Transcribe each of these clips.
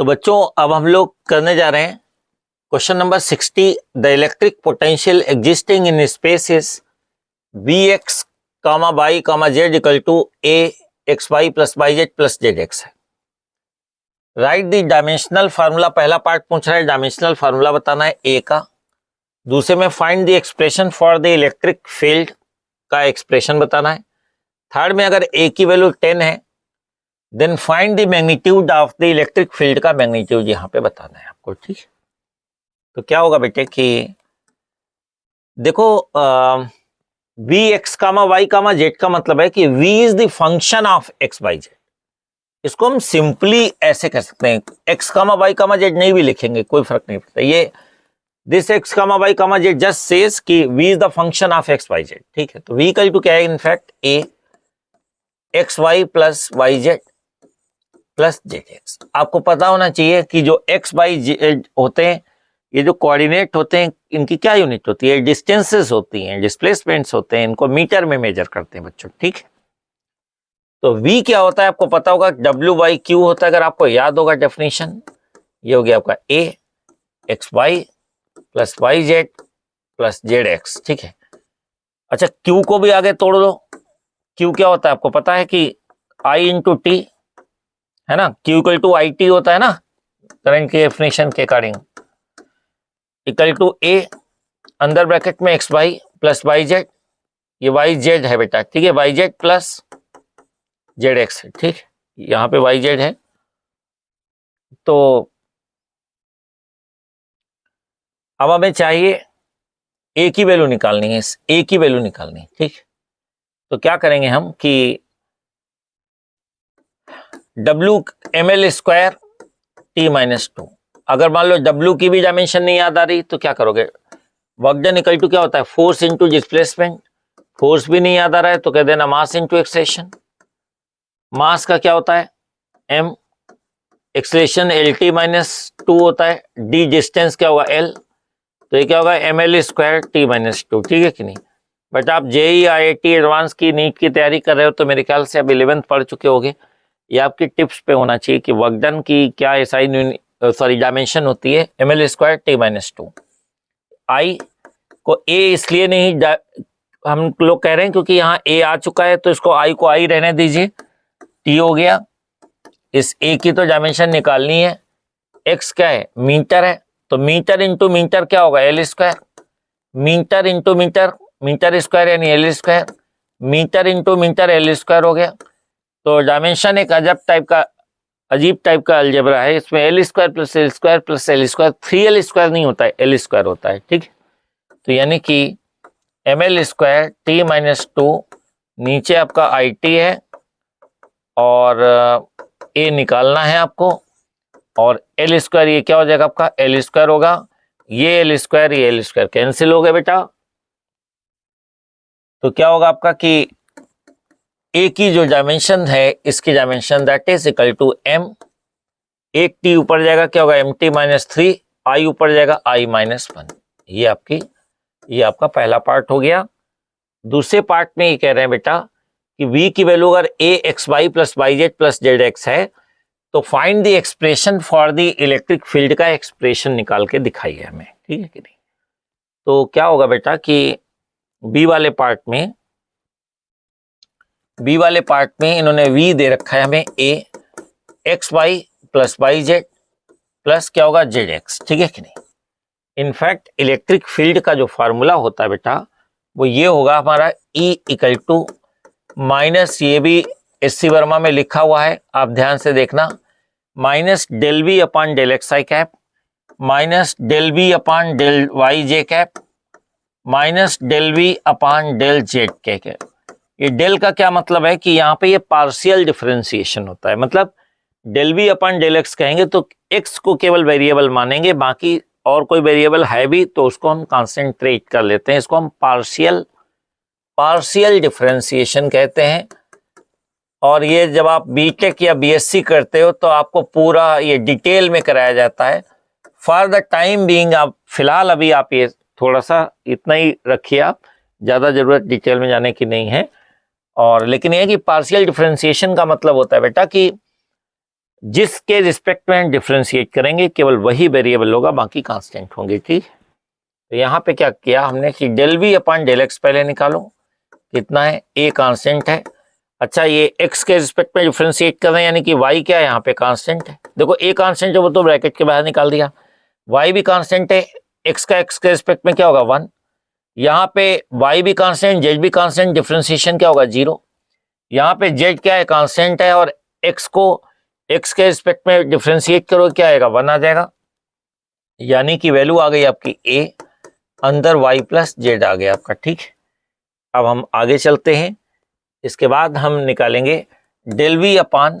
तो बच्चों अब हम लोग करने जा रहे हैं question number 60। The electric potential existing in space is Vx, y, z equal to a xy plus yz plus zx है। Write the dimensional formula. पहला पार्ट पूछ रहा है डायमेंशनल फार्मूला बताना है a का। दूसरे में find the expression for the electric field का एक्सप्रेशन बताना है। थर्ड में अगर a की वैल्यू 10 है then find the magnitude of the electric field का मैग्नीट्यूड यहाँ पे बताना है आपको। ठीक है, तो क्या होगा बेटे कि देखो Vx, y, z का मतलब है कि V is the function of x y z। इसको हम सिंपली ऐसे कर सकते हैं, x, y, z नहीं भी लिखेंगे कोई फर्क नहीं पड़ता। ये this x, y, z just says कि V is the function of x y z। ठीक है, तो V इक्वल टू क्या है in fact a x y plus y z plus z x। आपको पता होना चाहिए कि जो x y z होते हैं, ये जो कोऑर्डिनेट होते हैं, इनकी क्या यूनिट होती है? डिस्टेंसेस होती हैं, डिस्प्लेसमेंट्स होते हैं, इनको मीटर में मेजर करते हैं बच्चों। ठीक है, तो v क्या होता है आपको पता होगा, W/Q होता है। अगर आपको याद होगा डेफिनेशन, ये हो गया आपका a xy plus yz plus zx। ठीक है, अच्छा q को भी आगे तोड़ लो। q क्या होता है आपको पता है कि I इंटू टी है ना, q equal to I T होता है ना करंट के डेफिनेशन के अकॉर्डिंग, इक्वल टू a अंदर ब्रैकेट में X Y plus Y Z, ये वाई जेड है बेटा। ठीक है, Y Z plus Z X है। ठीक, यहाँ पे वाई जेड है। तो अब हमें चाहिए a की वैल्यू निकालनी है, a की वैल्यू निकालनी है। ठीक, तो क्या करेंगे हम कि W ml square t minus 2। अगर मान लो W की भी डायमेंशन नहीं याद आ रही तो क्या करोगे, वर्क डन इक्वल टू क्या होता है, फोर्स इंटू डिस्प्लेसमेंट। फोर्स भी नहीं याद आ रहा है तो कह देना मास इंटू एक्सेलेरेशन। मास का क्या होता है m, एक्सेलेरेशन LT माइनस 2 होता है, d डिस्टेंस क्या होगा L, तो ये क्या होगा ml स्क्वायर t माइनस 2। ठीक है कि नहीं? बट आप JEE IIT एडवांस की नीट की तैयारी कर रहे हो तो मेरे ख्याल से अब 11th पढ़ चुके होगे। ये आपकी टिप्स पे होना चाहिए कि वर्क डन की क्या SI डायमेंशन होती है, ml स्क्वायर t माइनस 2। आई को a इसलिए नहीं हम लोग कह रहे हैं क्योंकि यहाँ a आ चुका है, तो इसको आई को आई रहने दीजिए, t हो गया। इस a की तो डायमेंशन निकालनी है, x क्या है मीटर है, तो मीटर इंटू मीटर क्या होगा l square, metre into metre, metre square यानी l square, metre into metre l square हो गया। तो डायमेंशन एक अजीब टाइप का अलजेब्रा है, इसमें l square plus l square plus l square, 3l square नहीं होता है, l स्क्वायर होता है। ठीक, तो यानी कि ml स्क्वायर t माइनस 2, नीचे आपका IT है और a निकालना है आपको, और l स्क्वायर ये क्या हो जाएगा आपका l स्क्वायर होगा, ये l स्क्वायर ये l स्क्वायर कैंसिल हो गया बेटा। तो क्या होगा आपका कि a की जो डायमेंशन है, इसकी dimension that is equal to m, एक t ऊपर जाएगा क्या होगा mt माइनस 3, i ऊपर जाएगा i माइनस 1। ये आपका पहला पार्ट हो गया। दूसरे पार्ट में ये कह रहे हैं बेटा कि v की वैल्यू अगर a xy plus yz plus zx है तो find the expression for the electric field का एक्सप्रेशन निकाल के दिखाइए हमें। ठीक है कि नहीं? तो क्या होगा बेटा कि b वाले पार्ट में इन्होंने v दे रखा है हमें a xy plus yz plus क्या होगा zx। ठीक है कि नहीं? इनफैक्ट इलेक्ट्रिक फील्ड का जो फार्मूला होता है बेटा वो ये होगा हमारा E इक्वल टू माइनस, ये भी SC वर्मा में लिखा हुआ है, आप ध्यान से देखना, minus del V upon del X I cap minus del V upon del Y J cap minus del V upon del Z K cap. ये डेल का क्या मतलब है कि यहाँ पे ये पार्शियल डिफरेंशिएशन होता है, मतलब del V upon del X कहेंगे तो x को केवल वेरिएबल मानेंगे, बाकी और कोई वेरिएबल है भी तो उसको हम कॉन्सेंट्रेट कर लेते हैं, इसको हम पार्शियल डिफरेंशिएशन कहते हैं। और ये जब आप बीटेक या बीएससी करते हो तो आपको पूरा ये डिटेल में कराया जाता है। फॉर द टाइम बीइंग आप फिलहाल अभी आप ये थोड़ा सा इतना ही रखिए, आप ज़्यादा ज़रूरत डिटेल में जाने की नहीं है। और लेकिन ये कि पार्शियल डिफरेंशिएशन का मतलब होता है बेटा कि जिसके रिस्पेक्ट में डिफ्रेंशिएट करेंगे केवल वही वेरिएबल होगा, बाकी कांस्टेंट होंगे। ठीक, तो यहाँ पे क्या किया हमने कि del V upon del X पहले निकालो, कितना है, ए कांस्टेंट है। अच्छा, ये एक्स के रिस्पेक्ट में डिफ्रेंशिएट कर रहे हैं, यानी कि वाई क्या है यहाँ पे कांस्टेंट है। देखो ए कांस्टेंट है वो तो ब्रैकेट के बाहर निकाल दिया, वाई भी कांस्टेंट है, एक्स का एक्स के रिस्पेक्ट में क्या होगा 1, यहाँ पे वाई भी कांस्टेंट, जेड भी कांस्टेंट, डिफ्रेंशिएशन क्या होगा 0। यहाँ पे जेड क्या है कांस्टेंट है, और एक्स को एक्स के रिस्पेक्ट में डिफ्रेंशिएट करो क्या आएगा 1 आ जाएगा, यानी कि वैल्यू आ गई आपकी ए, अंदर वाई प्लस जेड आ गया आपका। ठीक, अब हम आगे चलते हैं। इसके बाद हम निकालेंगे del V upon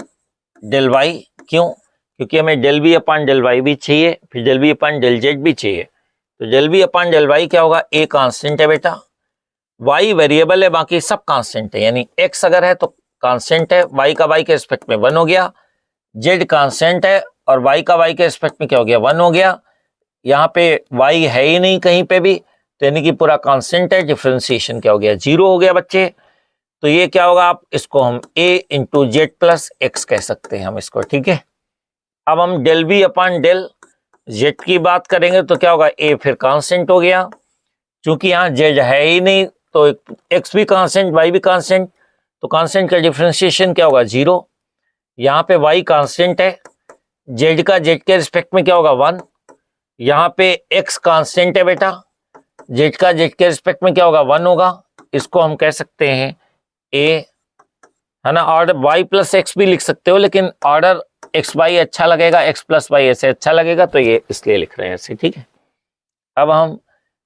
del Y, क्यों, क्योंकि हमें del V upon del Y भी चाहिए, फिर del V upon del Z भी चाहिए। तो del V upon del Y क्या होगा, ए कांस्टेंट है बेटा, वाई वेरिएबल है, बाकी सब कांस्टेंट है, यानी एक्स अगर है तो कांस्टेंट है, वाई का वाई के रिस्पेक्ट में 1 हो गया, जेड कांस्टेंट है और वाई का वाई के रिस्पेक्ट में क्या हो गया 1 हो गया। यहाँ पे वाई है ही नहीं कहीं पे भी, तो यानी कि पूरा कांस्टेंट है, डिफरेंशिएशन क्या हो गया 0 हो गया बच्चे। तो ये क्या होगा, आप इसको हम a into Z plus X कह सकते हैं हम इसको। ठीक है, अब हम del V upon del Z की बात करेंगे तो क्या होगा, a फिर कांस्टेंट हो गया, चूंकि यहाँ जेड है ही नहीं तो x भी कांस्टेंट y भी कांस्टेंट, तो कांस्टेंट का डिफरेंशिएशन क्या होगा 0। यहाँ पे y कांस्टेंट है, z का z के रिस्पेक्ट में क्या होगा 1, यहाँ पे x कांस्टेंट है बेटा, z का z के रिस्पेक्ट में क्या होगा 1 होगा, इसको हम कह सकते हैं a, है ना। ऑर्डर y प्लस एक्स भी लिख सकते हो, लेकिन ऑर्डर एक्स वाई अच्छा लगेगा, एक्स प्लस वाई ऐसे अच्छा लगेगा, तो ये इसलिए लिख रहे हैं ऐसे। ठीक है, अब हम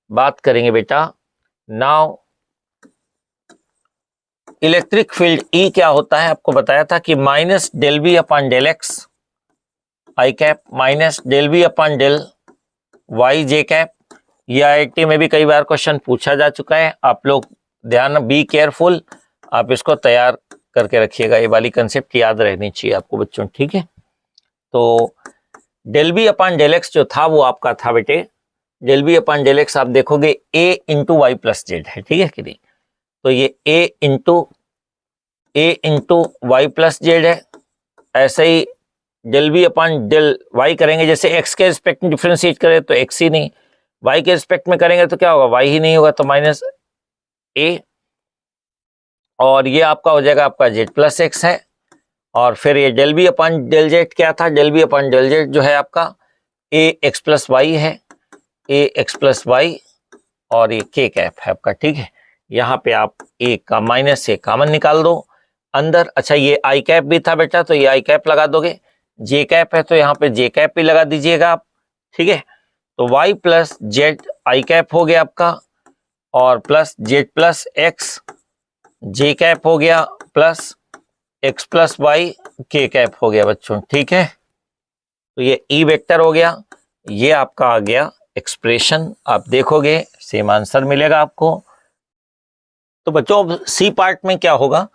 बात करेंगे बेटा नाउ इलेक्ट्रिक फील्ड E क्या होता है, आपको बताया था कि minus del V upon del X I cap minus del V upon del Y J cap. ये IIT में भी कई बार क्वेश्चन पूछा जा चुका है, आप लोग ध्यान बी केयरफुल, आप इसको तैयार करके रखिएगा, ये वाली कंसेप्ट याद रहनी चाहिए आपको बच्चों। ठीक है, तो del V upon del X जो था वो आपका था बेटे, del V upon del X आप देखोगे a into Y plus Z है। ठीक है कि नहीं, तो ये a into Y plus Z है। ऐसे ही del V upon del Y करेंगे, जैसे x के रिस्पेक्ट में डिफरेंशिएट करें तो x ही नहीं, y के रिस्पेक्ट में करेंगे तो क्या होगा y ही नहीं होगा, तो माइनस a, और ये आपका हो जाएगा आपका z प्लस एक्स है। और फिर ये del V upon del Z क्या था, del V upon del Z जो है आपका a एक्स प्लस वाई है, a एक्स प्लस वाई, और ये k कैप है आपका। ठीक है, यहाँ पे आप a का माइनस से कॉमन निकाल दो अंदर। अच्छा, ये आई कैप भी था बेटा, तो ये आई कैप लगा दोगे, जे कैप है तो यहाँ पे जे कैप भी लगा दीजिएगा आप। ठीक है, तो y plus Z I cap हो गया आपका, और plus Z plus X J cap हो गया, plus X plus Y K cap हो गया बच्चों। ठीक है, तो ये ई वेक्टर हो गया, ये आपका आ गया एक्सप्रेशन, आप देखोगे सेम आंसर मिलेगा आपको। तो बच्चों अब सी पार्ट में क्या होगा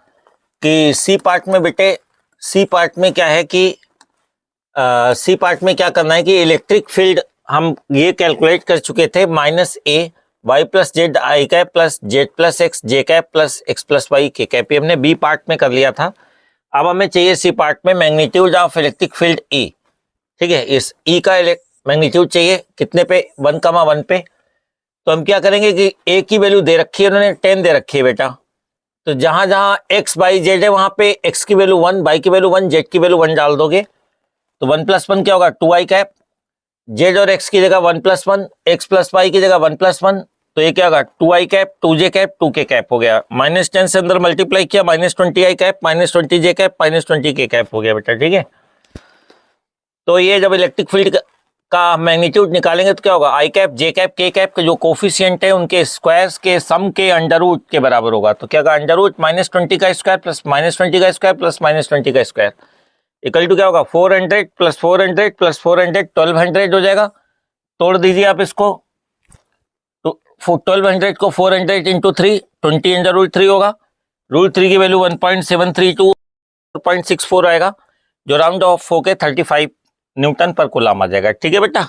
कि सी पार्ट में बेटे, सी पार्ट में क्या है कि सी पार्ट में क्या करना है कि इलेक्ट्रिक फील्ड हम ये कैलकुलेट कर चुके थे, minus A Y plus Z I cap plus Z plus X J cap plus X plus Y K cap, ये हमने बी पार्ट में कर लिया था। अब हमें चाहिए सी पार्ट में magnitude of electric field E. ठीक है, इस ई का मैग्नीट्यूड चाहिए कितने पे, 1,1 पे। तो हम क्या करेंगे कि ए की वैल्यू दे रखी है उन्होंने 10 दे रखी है बेटा, तो जहां जहां एक्स बाई जेड है वहां पे एक्स की वैल्यू 1, वाई की वैल्यू 1, जेड की वैल्यू 1 डाल दोगे, तो 1 प्लस 1 क्या होगा 2 आई कैप, जेड और एक्स की जगह 1 प्लस 1, एक्स प्लस वाई की जगह 1 प्लस 1, तो ये क्या होगा 2 आई कैप 2 जे कैप 2 के कैप हो गया, -10 से अंदर मल्टीप्लाई किया, -20 आई कैप -20 जे कैप -20 के कैप हो गया बेटा। ठीक है, तो ये जब इलेक्ट्रिक फील्ड का मैग्नीट्यूड निकालेंगे तो क्या होगा, आई कैप जे कैप के कैप के जो कोफिशिएंट है उनके स्क्वायर्स के सम के अंडर रूट के बराबर होगा। तो क्या होगा अंडर रूट -20 का स्क्वायर प्लस -20 का स्क्वायर प्लस -20 का स्क्वायर इक्वल टू क्या होगा 400 प्लस 400 प्लस 400 1200 हो जाएगा। तोड़ दीजिए आप इसको, तो 1200 को 400 इंटू 3 20 अंडर रूट 3 होगा, रूट 3 की वैल्यू 1.732 4.64 आएगा, जो राउंड ऑफ होके 35 न्यूटन पर कूलम आ जाएगा। ठीक है बेटा।